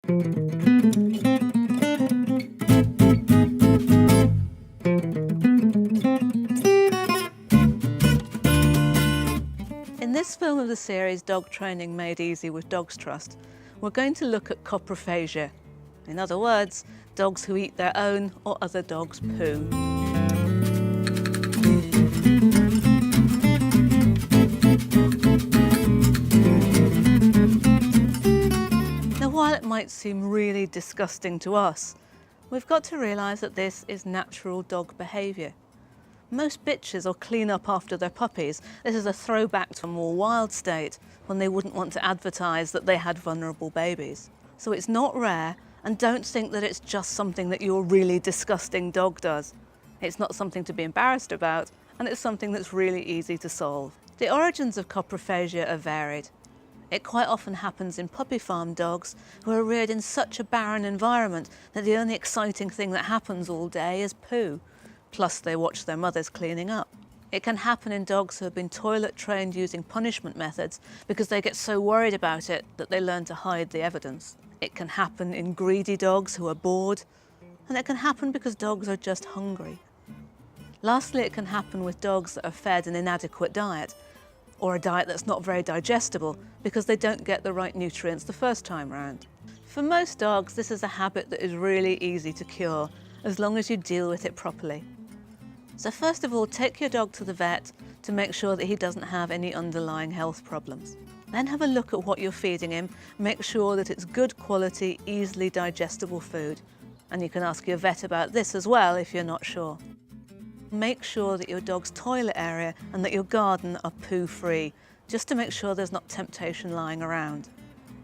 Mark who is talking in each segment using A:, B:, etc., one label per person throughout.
A: In this film of the series Dog Training Made Easy with Dogs Trust, we're going to look at coprophagia. In other words, dogs who eat their own or other dogs' poo. Now, while it might seem really disgusting to us, we've got to realise that this is natural dog behaviour. Most bitches will clean up after their puppies. This is a throwback to a more wild state when they wouldn't want to advertise that they had vulnerable babies. So it's not rare, and don't think that it's just something that your really disgusting dog does. It's not something to be embarrassed about, and it's something that's really easy to solve. The origins of coprophagia are varied. It quite often happens in puppy farm dogs who are reared in such a barren environment that the only exciting thing that happens all day is poo. Plus they watch their mothers cleaning up. It can happen in dogs who have been toilet trained using punishment methods because they get so worried about it that they learn to hide the evidence. It can happen in greedy dogs who are bored, and it can happen because dogs are just hungry. Lastly, it can happen with dogs that are fed an inadequate diet, or a diet that's not very digestible because they don't get the right nutrients the first time round. For most dogs, this is a habit that is really easy to cure as long as you deal with it properly. So first of all, take your dog to the vet to make sure that he doesn't have any underlying health problems. Then have a look at what you're feeding him, make sure that it's good quality, easily digestible food. And you can ask your vet about this as well if you're not sure. Make sure that your dog's toilet area and that your garden are poo-free, just to make sure there's not temptation lying around.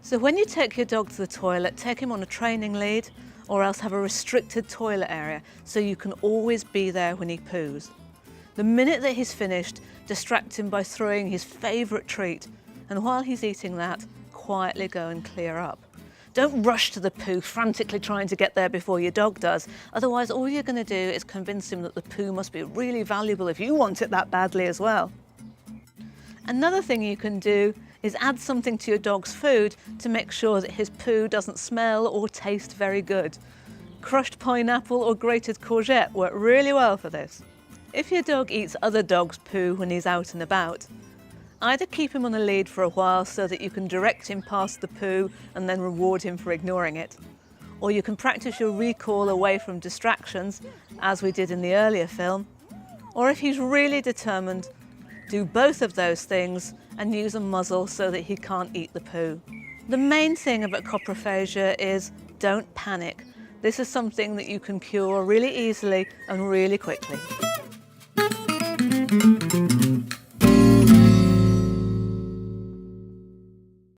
A: So when you take your dog to the toilet, take him on a training lead, or else have a restricted toilet area so you can always be there when he poos. The minute that he's finished, distract him by throwing his favourite treat, and while he's eating that, quietly go and clear up. Don't rush to the poo, frantically trying to get there before your dog does, otherwise all you're going to do is convince him that the poo must be really valuable if you want it that badly as well. Another thing you can do is add something to your dog's food to make sure that his poo doesn't smell or taste very good. Crushed pineapple or grated courgette work really well for this. If your dog eats other dogs' poo when he's out and about, either keep him on a lead for a while so that you can direct him past the poo and then reward him for ignoring it, or you can practice your recall away from distractions, as we did in the earlier film, or if he's really determined, do both of those things and use a muzzle so that he can't eat the poo. The main thing about coprophagia is don't panic. This is something that you can cure really easily and really quickly.